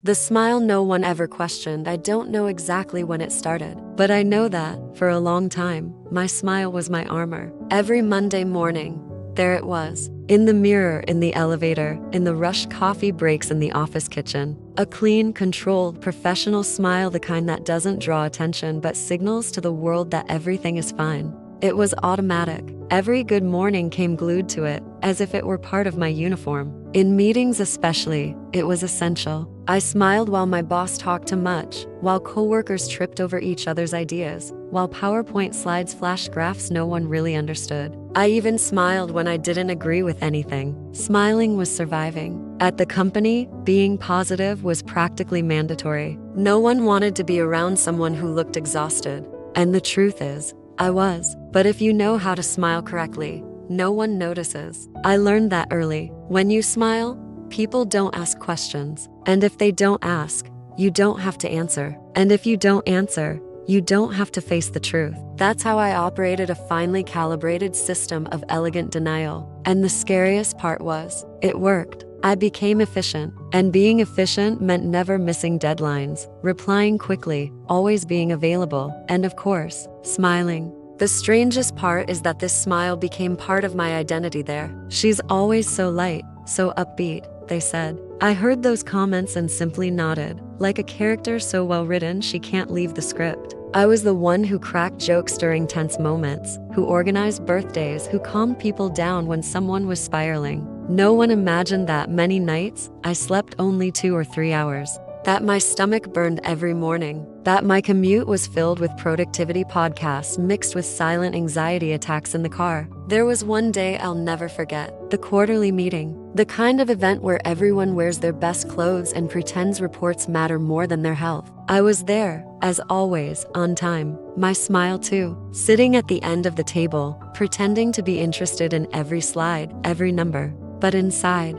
The smile no one ever questioned. I don't know exactly when it started, but I know that, for a long time, my smile was my armor. Every Monday morning, there it was. In the mirror, in the elevator, in the rushed coffee breaks in the office kitchen. A clean, controlled, professional smile, the kind that doesn't draw attention but signals to the world that everything is fine. It was automatic. Every good morning came glued to it, as if it were part of my uniform. In meetings especially, it was essential. I smiled while my boss talked too much, while coworkers tripped over each other's ideas, while PowerPoint slides flashed graphs no one really understood. I even smiled when I didn't agree with anything. Smiling was surviving. At the company, being positive was practically mandatory. No one wanted to be around someone who looked exhausted. And the truth is, I was. But if you know how to smile correctly, no one notices. I learned that early. When you smile, people don't ask questions. And if they don't ask, you don't have to answer. And if you don't answer, you don't have to face the truth. That's how I operated a finely calibrated system of elegant denial. And the scariest part was, it worked. I became efficient. And being efficient meant never missing deadlines, replying quickly, always being available, and of course, smiling. The strangest part is that this smile became part of my identity there. She's always so light, so upbeat, they said. I heard those comments and simply nodded, like a character so well written she can't leave the script. I was the one who cracked jokes during tense moments, who organized birthdays, who calmed people down when someone was spiraling. No one imagined that many nights I slept only 2 or 3 hours. That my stomach burned every morning, that my commute was filled with productivity podcasts mixed with silent anxiety attacks in the car. There was one day I'll never forget, the quarterly meeting, the kind of event where everyone wears their best clothes and pretends reports matter more than their health. I was there, as always, on time, my smile too, sitting at the end of the table, pretending to be interested in every slide, every number. But inside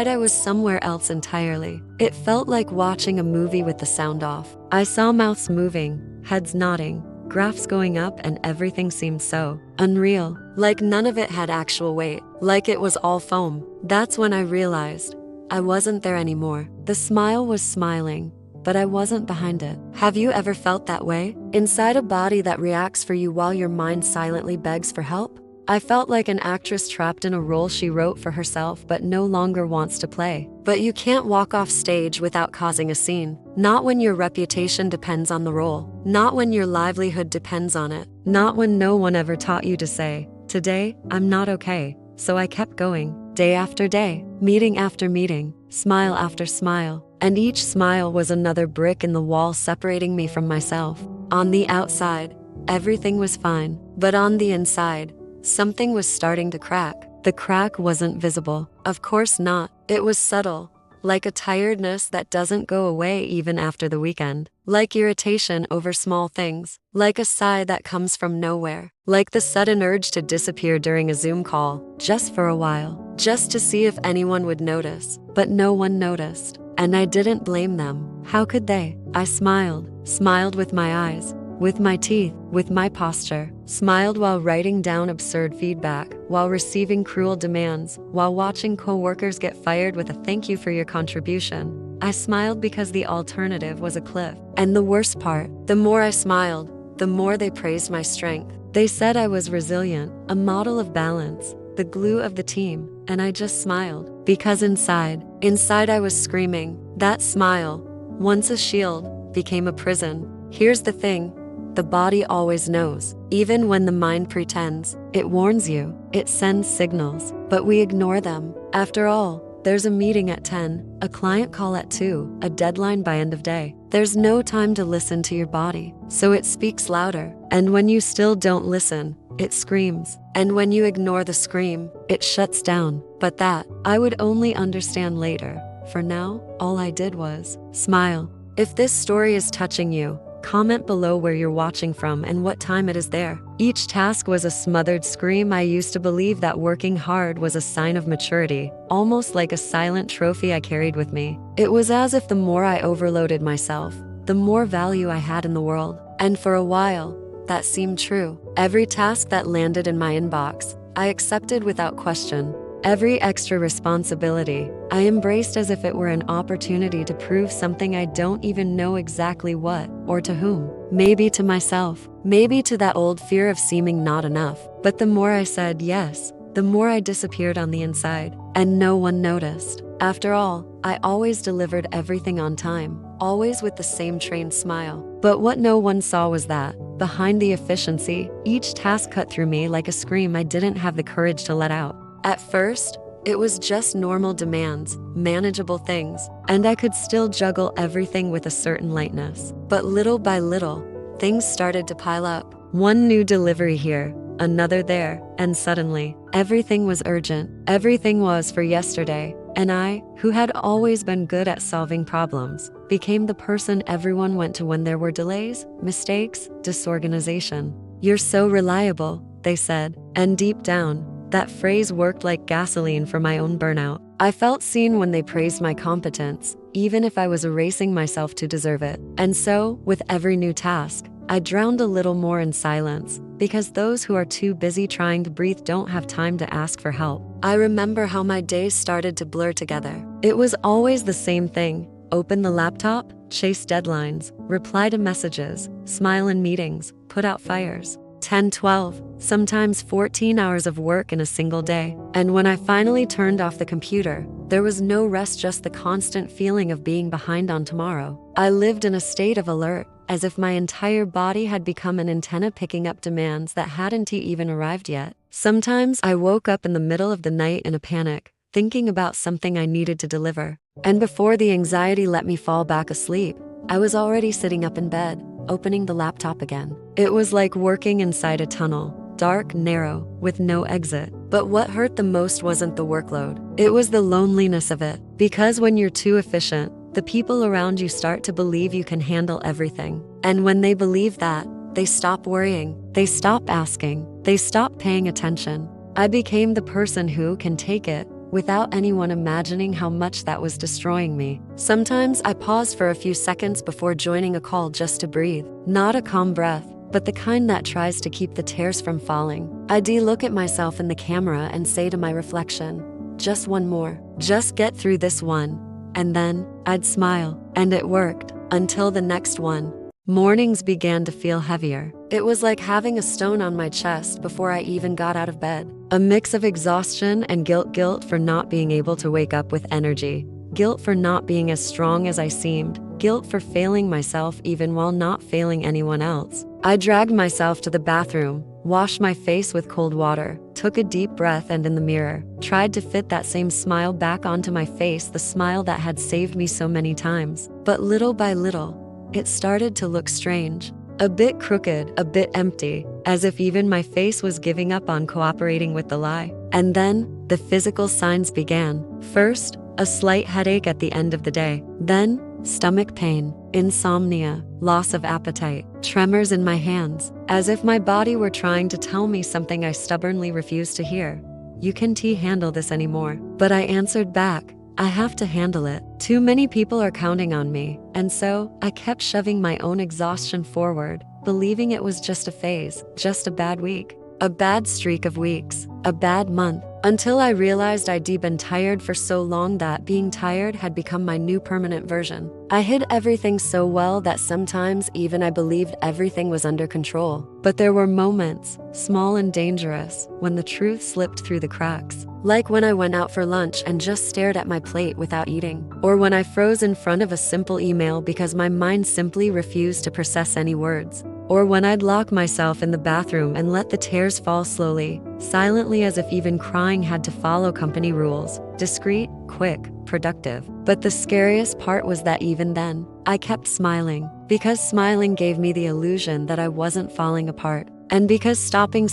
I was somewhere else entirely. It felt like watching a movie with the sound off. I saw mouths moving, heads nodding, graphs going up, and everything seemed so unreal. Like none of it had actual weight, like it was all foam. That's when I realized I wasn't there anymore. The smile was smiling, but I wasn't behind it. Have you ever felt that way? Inside a body that reacts for you while your mind silently begs for help? I felt like an actress trapped in a role she wrote for herself but no longer wants to play. But you can't walk off stage without causing a scene. Not when your reputation depends on the role. Not when your livelihood depends on it. Not when no one ever taught you to say, "Today, I'm not okay." So I kept going, day after day, meeting after meeting, smile after smile. And each smile was another brick in the wall separating me from myself. On the outside, everything was fine. But on the inside, something was starting to crack. The crack wasn't visible. Of course not. It was subtle, like a tiredness that doesn't go away even after the weekend. Like irritation over small things. Like a sigh that comes from nowhere. Like the sudden urge to disappear during a Zoom call, just for a while. Just to see if anyone would notice. But no one noticed. And I didn't blame them. How could they? I smiled. Smiled with my eyes. With my teeth, with my posture, smiled while writing down absurd feedback, while receiving cruel demands, while watching coworkers get fired with a "thank you for your contribution." I smiled because the alternative was a cliff. And the worst part, the more I smiled, the more they praised my strength. They said I was resilient, a model of balance, the glue of the team, and I just smiled. Because inside I was screaming. That smile, once a shield, became a prison. Here's the thing. The body always knows, even when the mind pretends. It warns you, it sends signals, but we ignore them. After all, there's a meeting at 10, a client call at 2, a deadline by end of day. There's no time to listen to your body, so it speaks louder. And when you still don't listen, it screams. And when you ignore the scream, it shuts down. But that, I would only understand later. For now, all I did was smile. If this story is touching you, comment below where you're watching from and what time it is there. Each task was a smothered scream. I used to believe that working hard was a sign of maturity, almost like a silent trophy I carried with me. It was as if the more I overloaded myself, the more value I had in the world. And for a while, that seemed true. Every task that landed in my inbox, I accepted without question. Every extra responsibility, I embraced as if it were an opportunity to prove something I don't even know exactly what or to whom. Maybe to myself, maybe to that old fear of seeming not enough. But the more I said yes, the more I disappeared on the inside, and no one noticed. After all, I always delivered everything on time, always with the same trained smile. But what no one saw was that, behind the efficiency, each task cut through me like a scream I didn't have the courage to let out. At first, it was just normal demands, manageable things, and I could still juggle everything with a certain lightness. But little by little, things started to pile up. One new delivery here, another there, and suddenly, everything was urgent. Everything was for yesterday, and I, who had always been good at solving problems, became the person everyone went to when there were delays, mistakes, disorganization. "You're so reliable," they said, and deep down, that phrase worked like gasoline for my own burnout. I felt seen when they praised my competence, even if I was erasing myself to deserve it. And so, with every new task, I drowned a little more in silence, because those who are too busy trying to breathe don't have time to ask for help. I remember how my days started to blur together. It was always the same thing: open the laptop, chase deadlines, reply to messages, smile in meetings, put out fires. 10, 12, sometimes 14 hours of work in a single day. And when I finally turned off the computer, there was no rest, just the constant feeling of being behind on tomorrow. I lived in a state of alert, as if my entire body had become an antenna picking up demands that hadn't even arrived yet. Sometimes I woke up in the middle of the night in a panic, thinking about something I needed to deliver. And before the anxiety let me fall back asleep, I was already sitting up in bed, opening the laptop again. It was like working inside a tunnel, dark, narrow, with no exit. But what hurt the most wasn't the workload. It was the loneliness of it. Because when you're too efficient, the people around you start to believe you can handle everything. And when they believe that, they stop worrying, they stop asking, they stop paying attention. I became the person who can take it, without anyone imagining how much that was destroying me. Sometimes I paused for a few seconds before joining a call just to breathe. Not a calm breath, but the kind that tries to keep the tears from falling. I'd look at myself in the camera and say to my reflection, "Just one more. Just get through this one." And then, I'd smile. And it worked. Until the next one. Mornings began to feel heavier. It was like having a stone on my chest before I even got out of bed. A mix of exhaustion and guilt for not being able to wake up with energy, guilt for not being as strong as I seemed, guilt for failing myself even while not failing anyone else. I dragged myself to the bathroom, washed my face with cold water, took a deep breath, and in the mirror, tried to fit that same smile back onto my face, the smile that had saved me so many times. But little by little, it started to look strange. A bit crooked, a bit empty, as if even my face was giving up on cooperating with the lie. And then, the physical signs began. First, a slight headache at the end of the day. Then, stomach pain, insomnia, loss of appetite, tremors in my hands, as if my body were trying to tell me something I stubbornly refused to hear. "You can't handle this anymore." But I answered back, "I have to handle it. Too many people are counting on me." And so, I kept shoving my own exhaustion forward, believing it was just a phase, just a bad week, a bad streak of weeks, a bad month, until I realized I'd been tired for so long that being tired had become my new permanent version. I hid everything so well that sometimes even I believed everything was under control. But there were moments, small and dangerous, when the truth slipped through the cracks. Like when I went out for lunch and just stared at my plate without eating. Or when I froze in front of a simple email because my mind simply refused to process any words. Or when I'd lock myself in the bathroom and let the tears fall slowly, silently, as if even crying had to follow company rules. Discreet, quick, productive. But the scariest part was that even then, I kept smiling. Because smiling gave me the illusion that I wasn't falling apart. And because stopping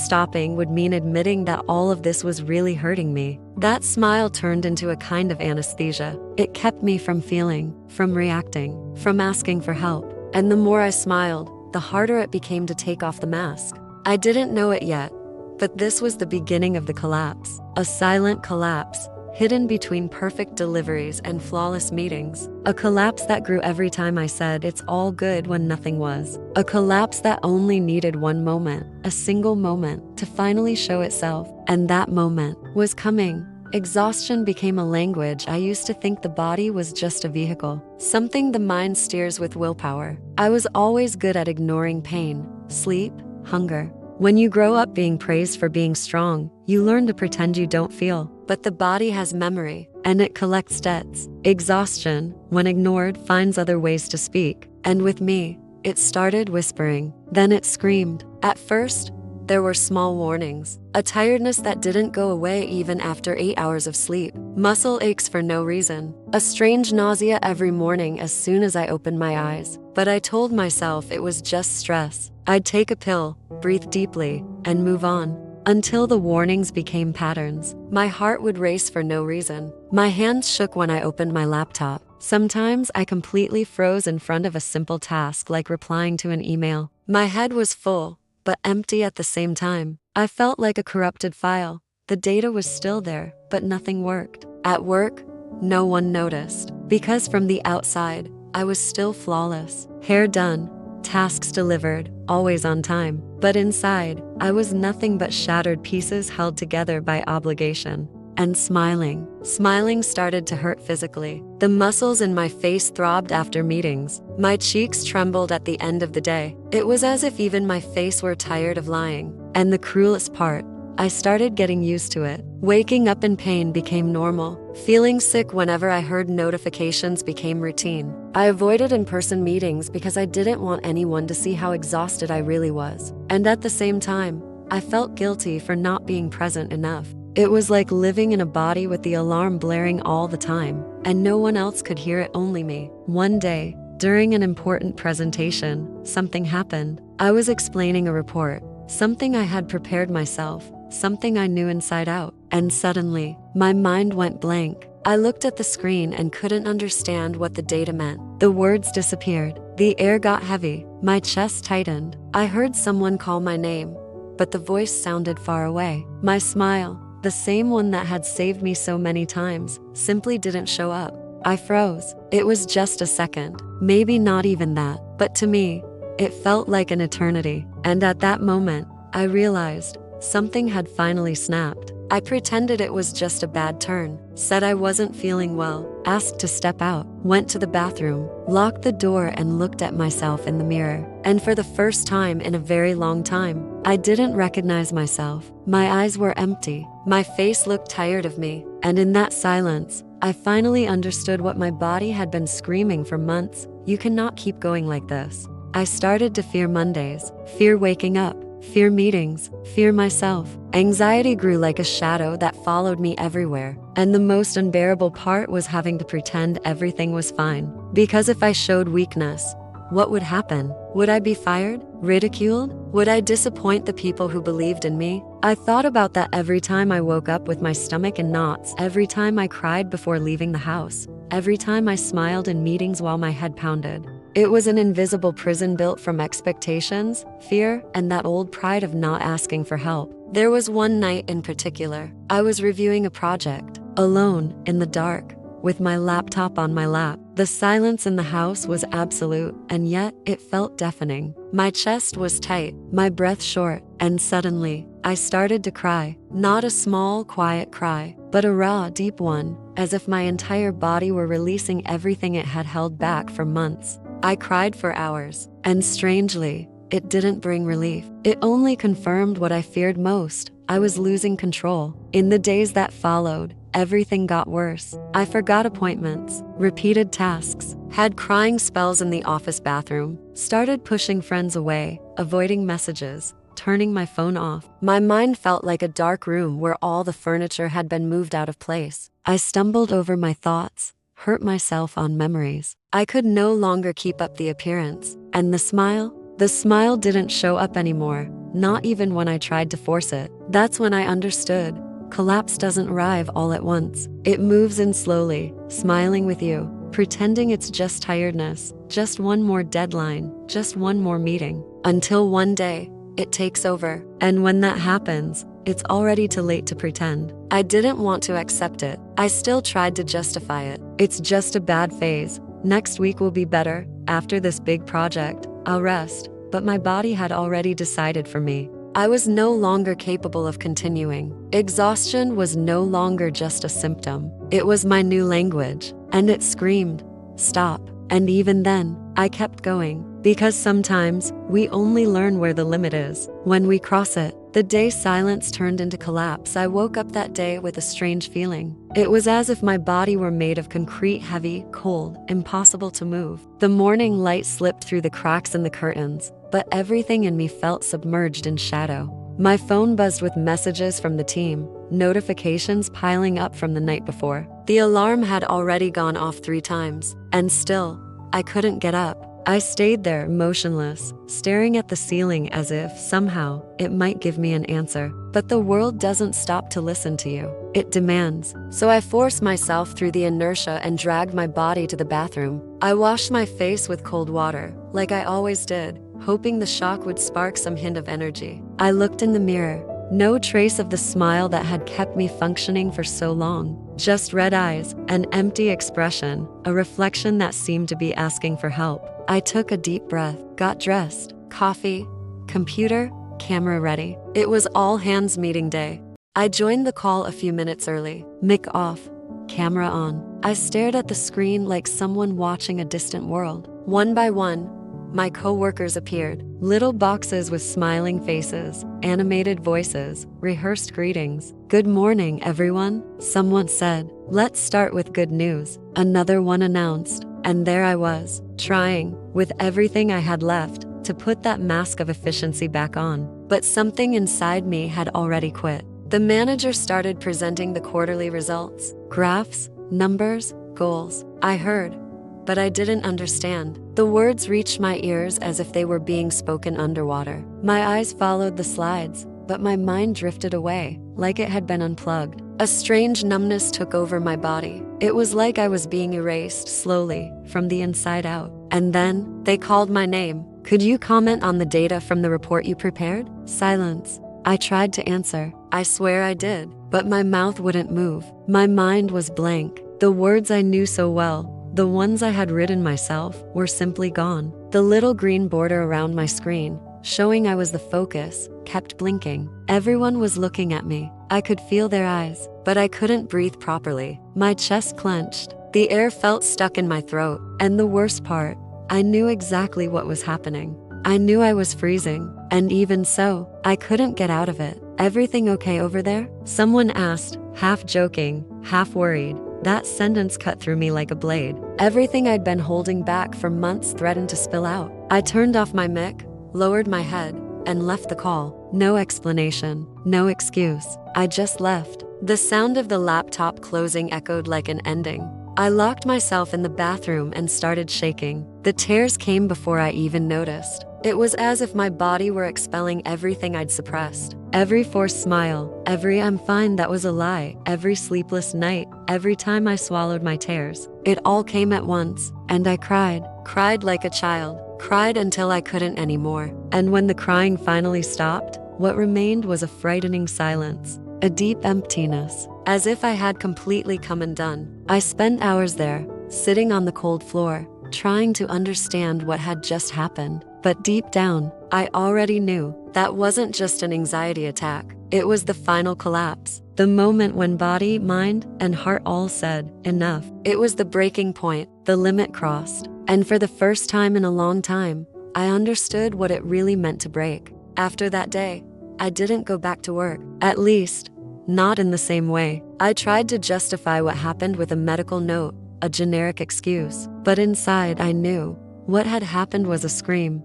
would mean admitting that all of this was really hurting me. That smile turned into a kind of anesthesia. It kept me from feeling, from reacting, from asking for help. And the more I smiled, the harder it became to take off the mask. I didn't know it yet, but this was the beginning of the collapse. A silent collapse, hidden between perfect deliveries and flawless meetings. A collapse that grew every time I said it's all good when nothing was. A collapse that only needed one moment, a single moment, to finally show itself. And that moment was coming. exhaustion became a language I used to think the body was just a vehicle, something the mind steers with willpower. I was always good at ignoring pain, sleep, hunger. When you grow up being praised for being strong, you learn to pretend you don't feel. But the body has memory, and it collects debts. Exhaustion, when ignored, finds other ways to speak. And with me, it started whispering. Then it screamed. At first, there were small warnings. A tiredness that didn't go away even after 8 hours of sleep. Muscle aches for no reason. A strange nausea every morning as soon as I opened my eyes. But I told myself it was just stress. I'd take a pill, breathe deeply, and move on. Until the warnings became patterns. My heart would race for no reason. My hands shook when I opened my laptop. Sometimes I completely froze in front of a simple task like replying to an email. My head was full, but empty at the same time. I felt like a corrupted file. The data was still there, but nothing worked. At work, no one noticed. Because from the outside, I was still flawless. Hair done, tasks delivered, always on time. But inside, I was nothing but shattered pieces held together by obligation. And smiling. Smiling started to hurt physically. The muscles in my face throbbed after meetings. My cheeks trembled at the end of the day. It was as if even my face were tired of lying. And the cruelest part, I started getting used to it. Waking up in pain became normal. Feeling sick whenever I heard notifications became routine. I avoided in-person meetings because I didn't want anyone to see how exhausted I really was. And at the same time, I felt guilty for not being present enough. It was like living in a body with the alarm blaring all the time, and no one else could hear it, only me. One day, during an important presentation, something happened. I was explaining a report, something I had prepared myself, something I knew inside out, and suddenly, my mind went blank. I looked at the screen and couldn't understand what the data meant. The words disappeared. The air got heavy. My chest tightened. I heard someone call my name, but the voice sounded far away. My smile, the same one that had saved me so many times, simply didn't show up. I froze. It was just a second, maybe not even that, but to me, it felt like an eternity. And at that moment, I realized something had finally snapped. I pretended it was just a bad turn, said I wasn't feeling well, asked to step out, went to the bathroom, locked the door and looked at myself in the mirror. And for the first time in a very long time, I didn't recognize myself. My eyes were empty. My face looked tired of me. And in that silence, I finally understood what my body had been screaming for months. You cannot keep going like this. I started to fear Mondays, fear waking up, fear meetings, fear myself. Anxiety grew like a shadow that followed me everywhere. And the most unbearable part was having to pretend everything was fine. Because if I showed weakness, what would happen? Would I be fired? Ridiculed? Would I disappoint the people who believed in me? I thought about that every time I woke up with my stomach in knots, every time I cried before leaving the house, every time I smiled in meetings while my head pounded. It was an invisible prison built from expectations, fear, and that old pride of not asking for help. There was one night in particular. I was reviewing a project, alone, in the dark, with my laptop on my lap. The silence in the house was absolute, and yet it felt deafening. My chest was tight, my breath short, and suddenly, I started to cry. Not a small, quiet cry, but a raw, deep one, as if my entire body were releasing everything it had held back for months. I cried for hours, and strangely, it didn't bring relief. It only confirmed what I feared most. I was losing control. In the days that followed, everything got worse. I forgot appointments, repeated tasks, had crying spells in the office bathroom, started pushing friends away, avoiding messages, turning my phone off. My mind felt like a dark room where all the furniture had been moved out of place. I stumbled over my thoughts, hurt myself on memories. I could no longer keep up the appearance. And the smile didn't show up anymore, not even when I tried to force it. That's when I understood. Collapse doesn't arrive all at once. It moves in slowly, smiling with you, pretending it's just tiredness, just one more deadline, just one more meeting, until one day, it takes over. And when that happens, it's already too late to pretend. I didn't want to accept it. I still tried to justify it. It's just a bad phase. Next week will be better. After this big project, I'll rest. But my body had already decided for me. I was no longer capable of continuing. Exhaustion was no longer just a symptom. It was my new language, and it screamed, "Stop." And even then, I kept going, because sometimes we only learn where the limit is when we cross it. The day silence turned into collapse, I woke up that day with a strange feeling. It was as if my body were made of concrete, heavy, cold, impossible to move. The morning light slipped through the cracks in the curtains, but everything in me felt submerged in shadow. My phone buzzed with messages from the team, notifications piling up from the night before. The alarm had already gone off 3 times, and still, I couldn't get up. I stayed there, motionless, staring at the ceiling as if, somehow, it might give me an answer. But the world doesn't stop to listen to you. It demands. So I forced myself through the inertia and dragged my body to the bathroom. I washed my face with cold water, like I always did, hoping the shock would spark some hint of energy. I looked in the mirror. No trace of the smile that had kept me functioning for so long. Just red eyes, an empty expression, a reflection that seemed to be asking for help. I took a deep breath, got dressed, coffee, computer, camera ready. It was all hands meeting day. I joined the call a few minutes early, mic off, camera on. I stared at the screen like someone watching a distant world. One by one, my co-workers appeared. Little boxes with smiling faces, animated voices, rehearsed greetings. "Good morning, everyone," someone said. "Let's start with good news," another one announced. And there I was, trying, with everything I had left, to put that mask of efficiency back on. But something inside me had already quit. The manager started presenting the quarterly results. Graphs, numbers, goals. I heard, but I didn't understand. The words reached my ears as if they were being spoken underwater. My eyes followed the slides, but my mind drifted away, like it had been unplugged. A strange numbness took over my body. It was like I was being erased slowly, from the inside out. And then, they called my name. "Could you comment on the data from the report you prepared?" Silence. I tried to answer. I swear I did, but my mouth wouldn't move. My mind was blank. The words I knew so well, the ones I had written myself, were simply gone. The little green border around my screen, showing I was the focus, kept blinking. Everyone was looking at me. I could feel their eyes, but I couldn't breathe properly. My chest clenched. The air felt stuck in my throat. And the worst part, I knew exactly what was happening. I knew I was freezing, and even so, I couldn't get out of it. "Everything okay over there?" someone asked, half joking, half worried. That sentence cut through me like a blade. Everything I'd been holding back for months threatened to spill out. I turned off my mic, lowered my head, and left the call. No explanation, no excuse. I just left. The sound of the laptop closing echoed like an ending. I locked myself in the bathroom and started shaking. The tears came before I even noticed. It was as if my body were expelling everything I'd suppressed. Every forced smile, every "I'm fine" that was a lie, every sleepless night, every time I swallowed my tears. It all came at once, and I cried like a child, cried until I couldn't anymore. And when the crying finally stopped, what remained was a frightening silence, a deep emptiness, as if I had completely come undone. I spent hours there, sitting on the cold floor, trying to understand what had just happened. But deep down, I already knew that wasn't just an anxiety attack. It was the final collapse. The moment when body, mind, and heart all said, enough. It was the breaking point, the limit crossed. And for the first time in a long time, I understood what it really meant to break. After that day, I didn't go back to work. At least, not in the same way. I tried to justify what happened with a medical note, a generic excuse. But inside, I knew what had happened was a scream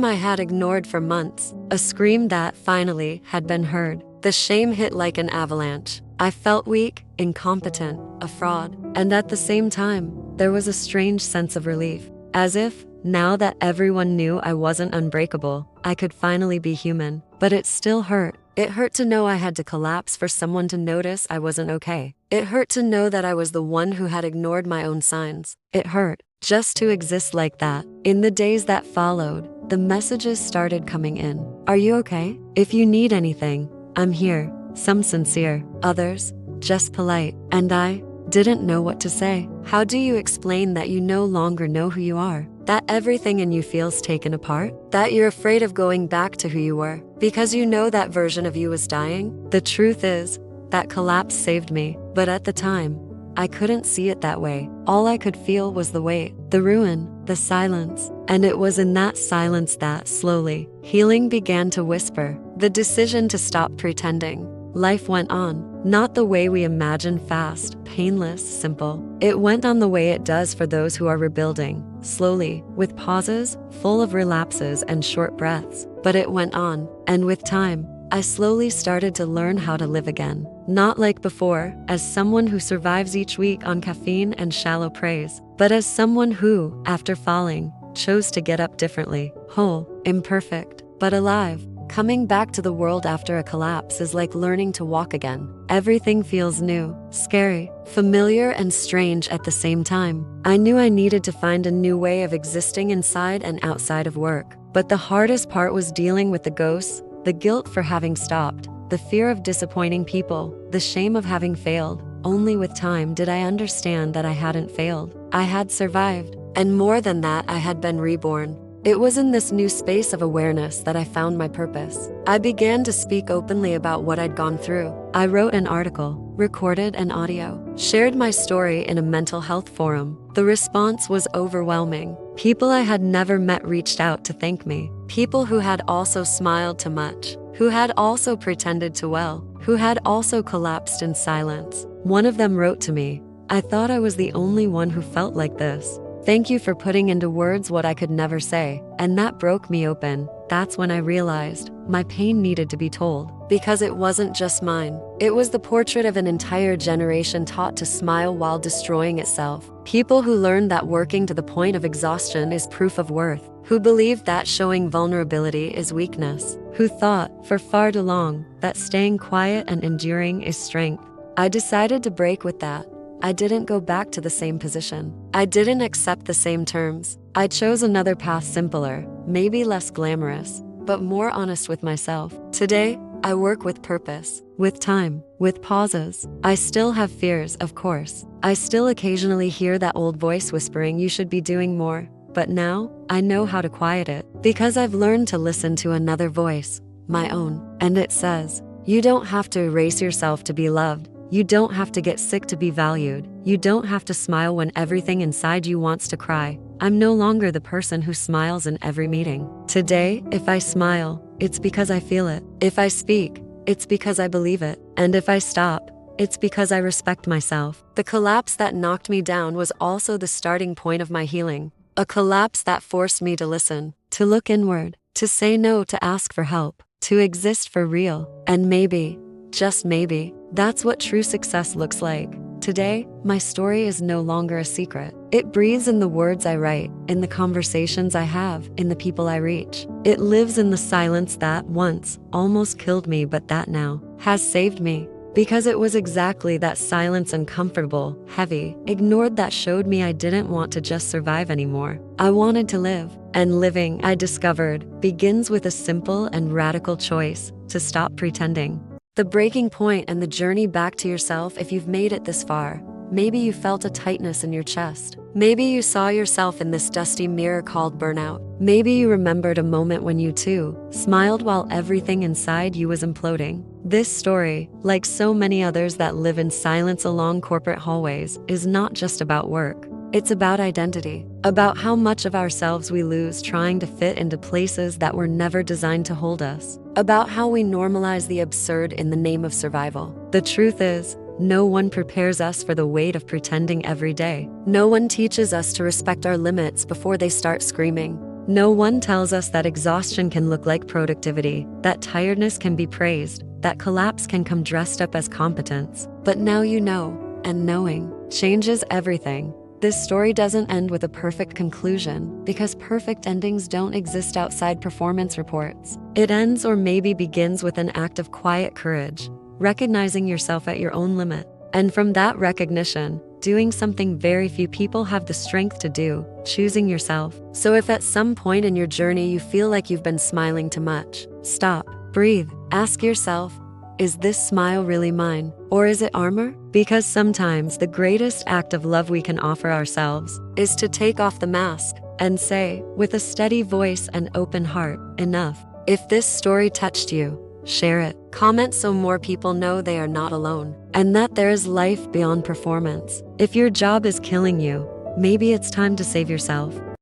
I had ignored for months, a scream that finally had been heard. The shame hit like an avalanche. I felt weak, incompetent, a fraud. And at the same time, there was a strange sense of relief. As if, now that everyone knew I wasn't unbreakable, I could finally be human. But it still hurt. It hurt to know I had to collapse for someone to notice I wasn't okay. It hurt to know that I was the one who had ignored my own signs. It hurt just to exist like that. In the days that followed, the messages started coming in. "Are you okay? If you need anything, I'm here." Some sincere, others just polite. And I didn't know what to say. How do you explain that you no longer know who you are? That everything in you feels taken apart? That you're afraid of going back to who you were? Because you know that version of you was dying? The truth is, that collapse saved me, but at the time, I couldn't see it that way. All I could feel was the weight, the ruin, the silence. And it was in that silence that, slowly, healing began to whisper. The decision to stop pretending. Life went on, not the way we imagine, fast, painless, simple. It went on the way it does for those who are rebuilding, slowly, with pauses, full of relapses and short breaths. But it went on, and with time, I slowly started to learn how to live again. Not like before, as someone who survives each week on caffeine and shallow praise, but as someone who, after falling, chose to get up differently, whole, imperfect, but alive. Coming back to the world after a collapse is like learning to walk again. Everything feels new, scary, familiar, and strange at the same time. I knew I needed to find a new way of existing inside and outside of work. But the hardest part was dealing with the ghosts, the guilt for having stopped, the fear of disappointing people, the shame of having failed. Only with time did I understand that I hadn't failed. I had survived, and more than that, I had been reborn. It was in this new space of awareness that I found my purpose. I began to speak openly about what I'd gone through. I wrote an article, recorded an audio, shared my story in a mental health forum. The response was overwhelming. People I had never met reached out to thank me. People who had also smiled too much, who had also pretended to well, who had also collapsed in silence. One of them wrote to me, "I thought I was the only one who felt like this. Thank you for putting into words what I could never say." And that broke me open. That's when I realized my pain needed to be told. Because it wasn't just mine. It was the portrait of an entire generation taught to smile while destroying itself. People who learned that working to the point of exhaustion is proof of worth. Who believed that showing vulnerability is weakness. Who thought, for far too long, that staying quiet and enduring is strength. I decided to break with that. I didn't go back to the same position. I didn't accept the same terms. I chose another path, simpler, maybe less glamorous, but more honest with myself. Today, I work with purpose, with time, with pauses. I still have fears, of course. I still occasionally hear that old voice whispering you should be doing more. But now, I know how to quiet it, because I've learned to listen to another voice, my own. And it says, you don't have to erase yourself to be loved. You don't have to get sick to be valued. You don't have to smile when everything inside you wants to cry. I'm no longer the person who smiles in every meeting. Today, if I smile, it's because I feel it. If I speak, it's because I believe it. And if I stop, it's because I respect myself. The collapse that knocked me down was also the starting point of my healing. A collapse that forced me to listen, to look inward, to say no, to ask for help, to exist for real. And maybe, just maybe, that's what true success looks like. Today, my story is no longer a secret. It breathes in the words I write, in the conversations I have, in the people I reach. It lives in the silence that once almost killed me, but that now has saved me. Because it was exactly that silence, uncomfortable, heavy, ignored, that showed me I didn't want to just survive anymore. I wanted to live. And living, I discovered, begins with a simple and radical choice: to stop pretending. The breaking point and the journey back to yourself. If you've made it this far, maybe you felt a tightness in your chest. Maybe you saw yourself in this dusty mirror called burnout. Maybe you remembered a moment when you too smiled while everything inside you was imploding. This story, like so many others that live in silence along corporate hallways, is not just about work. It's about identity, about how much of ourselves we lose trying to fit into places that were never designed to hold us, about how we normalize the absurd in the name of survival. The truth is, no one prepares us for the weight of pretending every day. No one teaches us to respect our limits before they start screaming. No one tells us that exhaustion can look like productivity, that tiredness can be praised, that collapse can come dressed up as competence. But now you know, and knowing changes everything. This story doesn't end with a perfect conclusion, because perfect endings don't exist outside performance reports. It ends, or maybe begins, with an act of quiet courage, recognizing yourself at your own limit. And from that recognition, doing something very few people have the strength to do: choosing yourself. So if at some point in your journey you feel like you've been smiling too much, stop, breathe, ask yourself, is this smile really mine? Or is it armor? Because sometimes the greatest act of love we can offer ourselves is to take off the mask and say, with a steady voice and open heart, enough. If this story touched you, share it. Comment so more people know they are not alone and that there is life beyond performance. If your job is killing you, maybe it's time to save yourself.